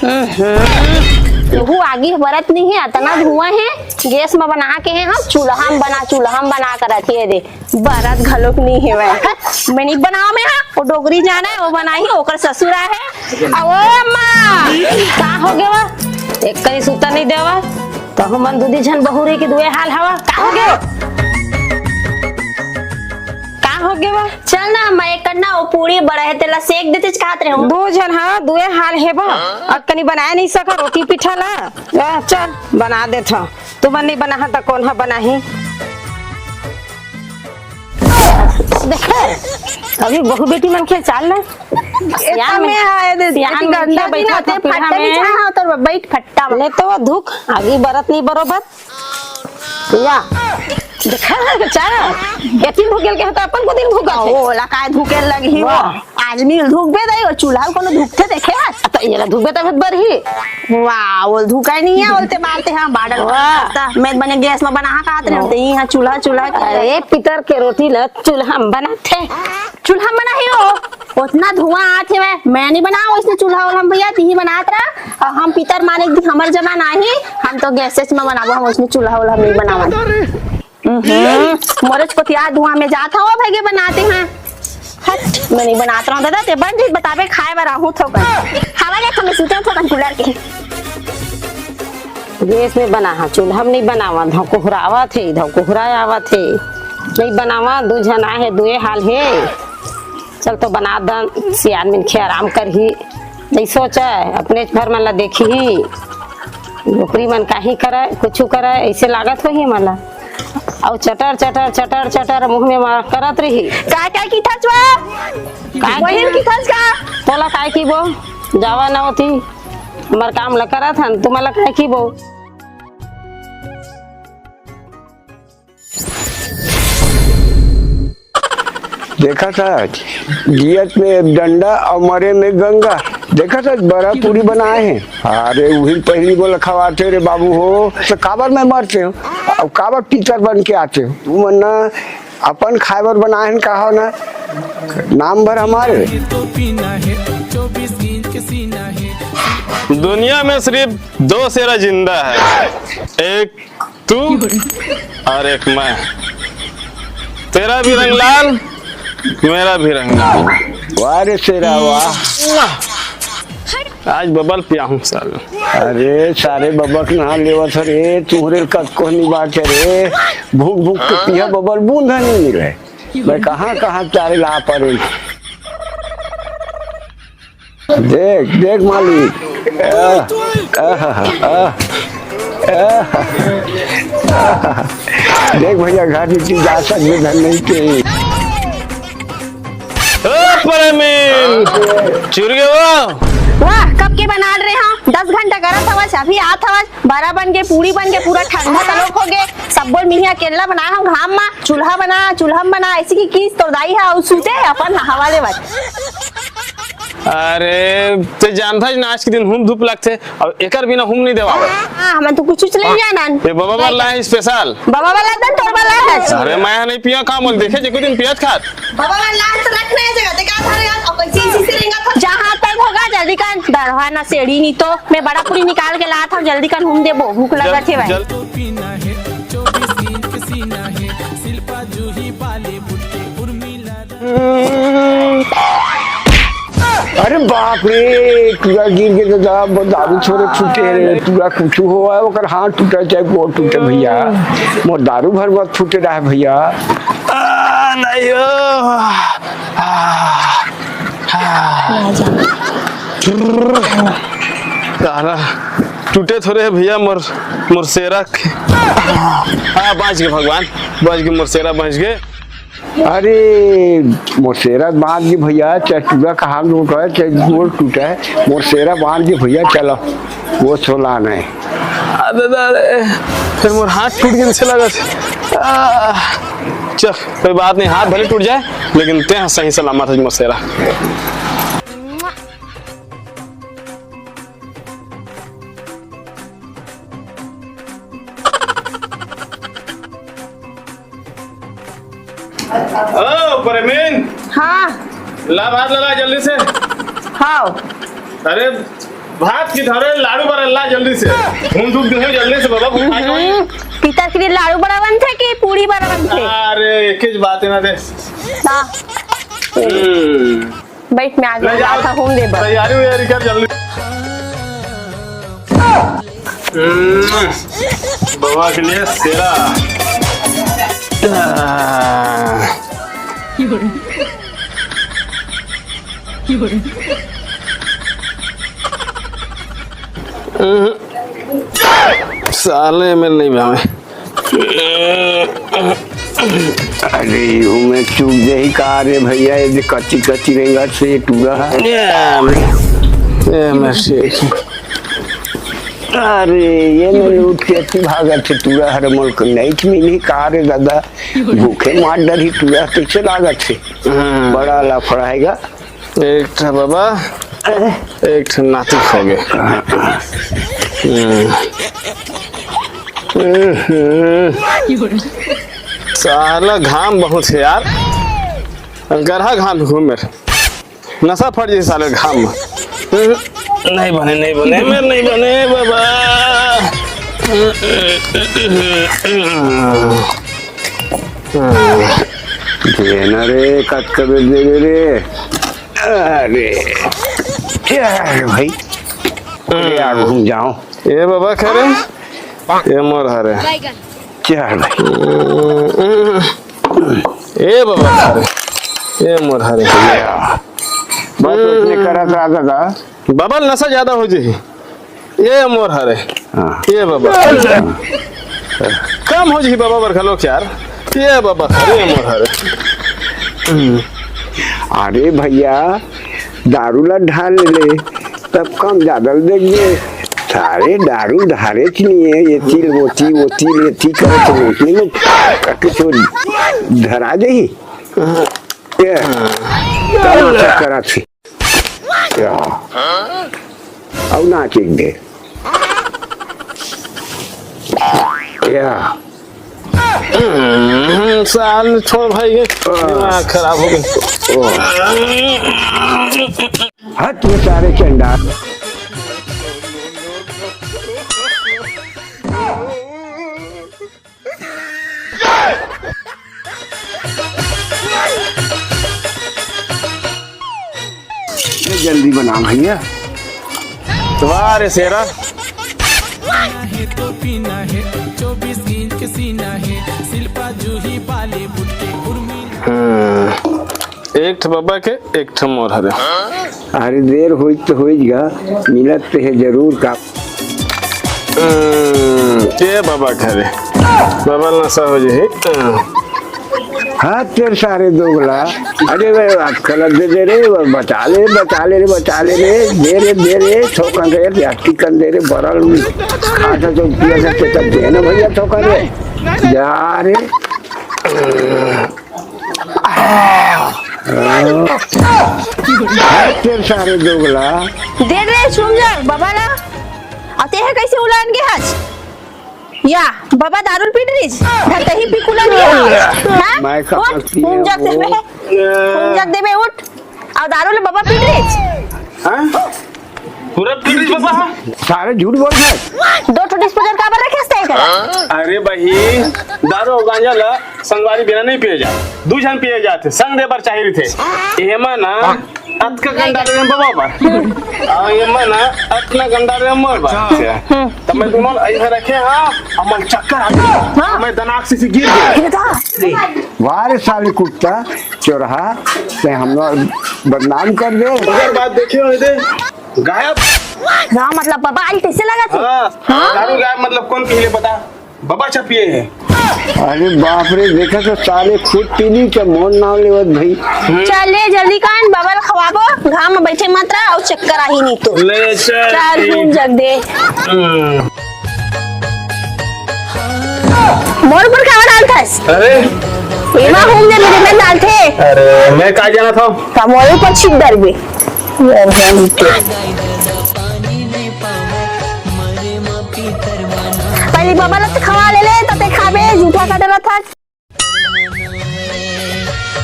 केहू आगे बरत नहीं है, इतना धुआं है। गैस में बना के है, हम चूल्हा में बना कर रखी है। दे बरत घलोक नहीं है। मैं नहीं बनाओ में वो डोगरी जाना है, वो बनाई ओकर ससुरा है। अम्मा का हो गया एक कहीं सुता नहीं देवा तो हम दूधी झन बहुरी की दुए हाल हवा का हो गया हो गया। चल ना मैं करना वो पूरी बड़ा है तेला सेक देते कहत रहे हूं। दो जन हां दुए हाल है बा और कनी बनाए नहीं सका रोटी पिठा ला। चल बना दे था तू मन नहीं बना त कौन है बनाही। देख अभी बहु बेटी मन के चाल ना यार में है दे यार गंदा बैठा थे फट्टा बिछा तो बैठ फट्टा ले तो धुक आगे बरत नहीं बरोबर या देखा बेचारा केती भूकेल के त अपन को दिन भूका ओला काय भूकेल लगी हो आदमी धूकबे दई और चूल्हा कोनो धूकते देखे त येला धूकबे त बर ही वाह वो धूकाई नहीं है बोलते मारते हां बाडल त मैं बने गैस में बना खात रहे ते यहां चूल्हा अरे पितर के रोटी ल चूल्हा में बनाते चूल्हा में बनाही हो उतना धुआं आथे मैं नहीं बनाओ इसने चूल्हा हम भैया ती बनात रहा हम पितर माने हमर जमाना ही हम तो गैस में बनाबो हम उसने चूल्हा वाला नहीं बनावा। मोरच को तिया धुआं में जाता हो भैगे बनाते हैं। हट मैं नहीं बनाता हूं दादा ते बन जी बतावे खाए बरा हूं थो हवा ले हम सुते थो कूलर के गैस में बना हां चूल्हा में नहीं बनावा धकोहरावा थे धकोहरावा थे नहीं बनावा दू जना है दुए हाल है। चल तो बना दन सियान में खे आराम कर ही नहीं सोचा अपने भर मन ला देखी ही नौकरी मन काहे करे कुछ करे ऐसे लागत हो ही मला और चटर चटर चटर चटर मुंह में करत रही काय की थचवा काय वही की थच का तोला काय की बो जावा ना होती हमर काम ल करत हन तुम्हाला काय की बो देखा था गियत में डंडा और मरे में गंगा देखा था बड़ा पूरी बनाए हैं। अरे वही पहली बोला खवाते रे बाबू हो तो काबर में मरते हो और काबर टीचर बन के आते हो तू मन्ना अपन खाइबर बनाए हैं कहा ना नाम भर हमारे। दुनिया में सिर्फ दो शेरा जिंदा है एक तू और एक मैं तेरा भी रंग लाल मेरा भी रंग लाल। वाह रे शेरा वाह आज बबल पिया हूँ साल। अरे सारे बबक नहा लेवत रे तुम्हारे कद को नहीं बात रे भूख भूख के पिया बबल बूंदा नहीं मिले मैं कहाँ चारे ला पड़े। देख देख मालिक देख भैया घर नीचे जा सकते धन नहीं के चुर गए वाह कब के बना रहे हैं 10 घंटा करत हवस अभी आत हवस बारा बन के पूरी बन के पूरा ठंडा तलोक हो गए सब बोल मिहिया केला बना हम घाम में चूल्हा में बना ऐसी की कीस तोड़ाई है सूते अपन हवाले बच। अरे ते जानता है आज के दिन हुम धूप लगते और एकर बिना हुम नहीं देवा हां हम तो कुछ ले जाना ये बाबा वाला है स्पेशल बाबा वाला दन तोड़ वाला है। अरे मैं नहीं पिया काम बोल देखे जे दिन पियत खात बाबा वाला तो रखने जगह ते का थारे और कैसी इसी से लेंगा था जहां तक होगा जल्दी कर दरवा ना सेड़ी नहीं तो मैं बड़ा पूरी निकाल के लाता हूं जल्दी कर हुम देबो भूख लगत है भाई। पीना है 24 इंच के सीना है शिल्पा जूही बाले बुटके उर्मिला। अरे बाप रे पूरा गिर के तो दारू छोड़े छूटे रे पूरा कुछ हुआ है हाथ टूटा चाहे गोड़ टूटे भैया मोर दारू भर बहुत छूटे रहा है भैया नहीं टूटे थोड़े भैया मोर सेरा बच गए भगवान बच गए मोर सेरा बच गए। अरे मोरसेरा बांध दी भैया चाहे टूटा कहा लोग है चाहे गोड़ टूटा है मोरसेरा बांध दी भैया चलो वो सोलान है। अरे फिर मोर हाथ टूट गया से लगा चल कोई बात नहीं हाथ भले टूट जाए लेकिन ते सही सलामत है मोरसेरा। ओ परमीन हाँ ला भात लगा जल्दी से। हाँ अरे भात की धरे लाडू बना ला जल्दी से। घूम धूप दे जल्दी से बाबा भूख आई। पिता के लिए लाडू बनावन थे कि पूरी बनावन थे? अरे एक ही बात है ना दे। हाँ। बैठ में आगे आता हूँ दे बस। तैयारी वैयारी कर जल्दी। बाबा के लिए सेरा। साले में नहीं भावे। अरे मैं चूक यही कहा रे भैया, ये कच्ची कच्ची रेंगा से टूरा है। अरे ये न लूट के अति भागत थे टूरा हर मुल्क नहीं मिली कहा रे दादा, भूखे मार डर ही टूरा कैसे लागत थे। बड़ा लफड़ा हैगा। एक था बाबा, एक था नाती खो गए। साला घाम बहुत है यार, गरहा घाम घूम मेरे नशा फट जाए साले घाम में। नहीं बने नहीं बने मेरे नहीं बने बाबा। देना रे कट कर दे रे। अरे क्या है भाई, यार घूम जाओ। ये बाबा खैर ये मोर हरे चार भाई। ये बाबा खैर ये मोर हरे। बस उसने करा था दादा, बाबा नशा ज्यादा हो जाए। ये मोर हरे। हाँ। ये बाबा कम हो जाए बाबा बरखा लोग यार। ये बाबा खैर ये मोर हरे। अरे भैया दारू ला ढाल ले तब कम ज्यादा देंगे। सारे दारू धारे नहीं है, ये तिल वो तिल ये ती करे तो नहीं कुछ धरा दे ही। ये करा थी अब ना चेक दे या साल छोड़ भाई ये दिमाग खराब हो गया। हाथ में सारे चंडा। जल्दी बना भैया। तुम्हारे सेरा है तो पीना है, 24 इंच के सीना है, शिल्पा जूही बॉलीवुड के उर्मी। एक ठ बाबा के एक ठ मोर हरे। अरे देर हुई तो होगा, मिलत है जरूर का। ये बाबा खरे बाबा नशा हो जाए। हाँ तेरे सारे दोगला। अरे भाई आजकल दे रे बचा ले रे दे रे ठोकन रे हट्टीकन दे रे बरल खाता तो पिया से तब दे ना भैया ठोकन रे जा रे। तेरे सारे दोगला दे रे सुन जा बाबा ना आते हैं कैसे उलान के हाथ या बाबा दारू पी रही धरते ही पी कुला नहीं हां मैं कहाँ पी घूम जा दे बे उठ और दारू ले बाबा पी रही हां पूरा पी रही बाबा। सारे झूठ बोल रहे। 2 ठो डिस्पोजल का रखे है कर। अरे भाई दारू गांजा ला संगवारी बिना नहीं पिए जाए, 2 जन पिए जाते संग दे पर चाहिए थे। एमा ना अतका गंदा रे बाबा बा आ एमा ना अतना गंदा रे मोर बा तब मैं दोनों ऐसे रखे। हां हमर चक्कर आ गया, मैं दनाक से गिर गया। वारे साले कुत्ता चोरहा से हम लोग बदनाम कर दे। अगर बात देखियो दे गायब ना मतलब बाबा आई कैसे लगा थे? दारू गायब मतलब कौन पीले पता बाबा चा पिए है। अरे बाप रे देखा तो साले खुद पीली के मोर नाम लेवत भाई। चले जल्दी कान बाबा खवाबो घाम में बैठे मत रहा और चक्कर आ ही नहीं तो ले चल घूम जग दे मोर पर खावा डालता है। अरे एमा घूम दे मेरे में डालते। अरे मैं कहा जाना था मोर पर छिप डर बे पहले बाबा लत खवा ले तते खाबे झूठा का डरा था।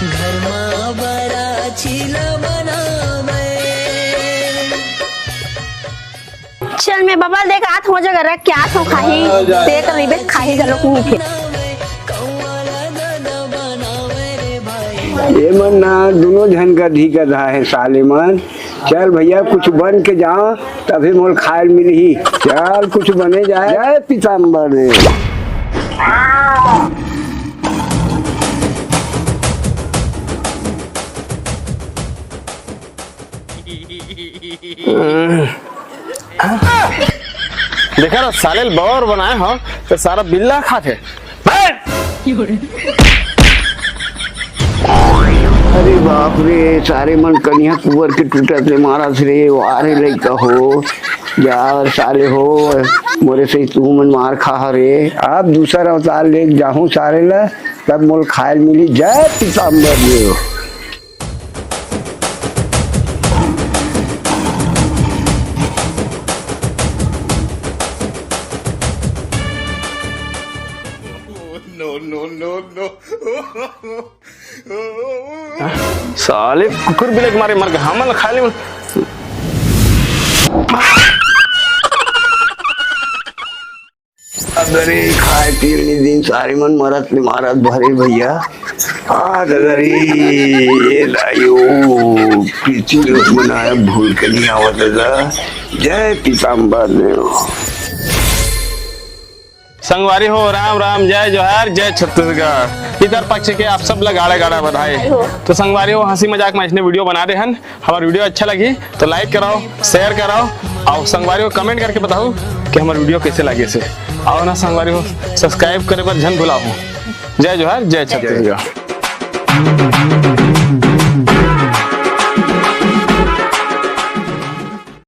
घर में बड़ा चिला बनावे में बाबा देख आठ हो जगह रख क्या तो खाही देख रिबेट खाही गलो को फिर ये मन ना दोनों जन का धी का धा है साले मन। चल भैया कुछ बन के जाओ तभी मोल खाए मिली। चल कुछ बने जाए। जय पीताम्बर रे। देखा ना साले बौर बनाए हो तो सारा बिल्ला खाते। अरे बाप रे सारे मन कन्या कुबर के टूटा से मारा रे वारे लइका हो यार साले हो मोरे से तू मन मार खा रे। अब दूसरा अवतार ले जाऊं सारे ला तब मोल खाए मिली। जय पीताम्बर रे। साले कुकुर बिले के मारे मर गए हमन खाली अरे खाए पीने दिन सारे मन मरत में मारत भरे भैया। अरे ये लायो पीछे लोग मनाया भूल के नहीं आवत दादा। जय पीताम्बर ने। संगवारी हो राम राम जय जोहार जय छत्तीसगढ़। इधर पक्ष के आप सब लोग गाड़ा गाड़ा बधाई। तो संगवारी हो हंसी मजाक में इसने वीडियो बना रहे हैं। हमारा वीडियो अच्छा लगी तो लाइक कराओ शेयर कराओ और संगवारी को कमेंट करके बताओ कि हमारा वीडियो कैसे लगे से। और ना संगवारी हो सब्सक्राइब करे पर झन भुलाओ। जय जोहार जय छत्तीसगढ़।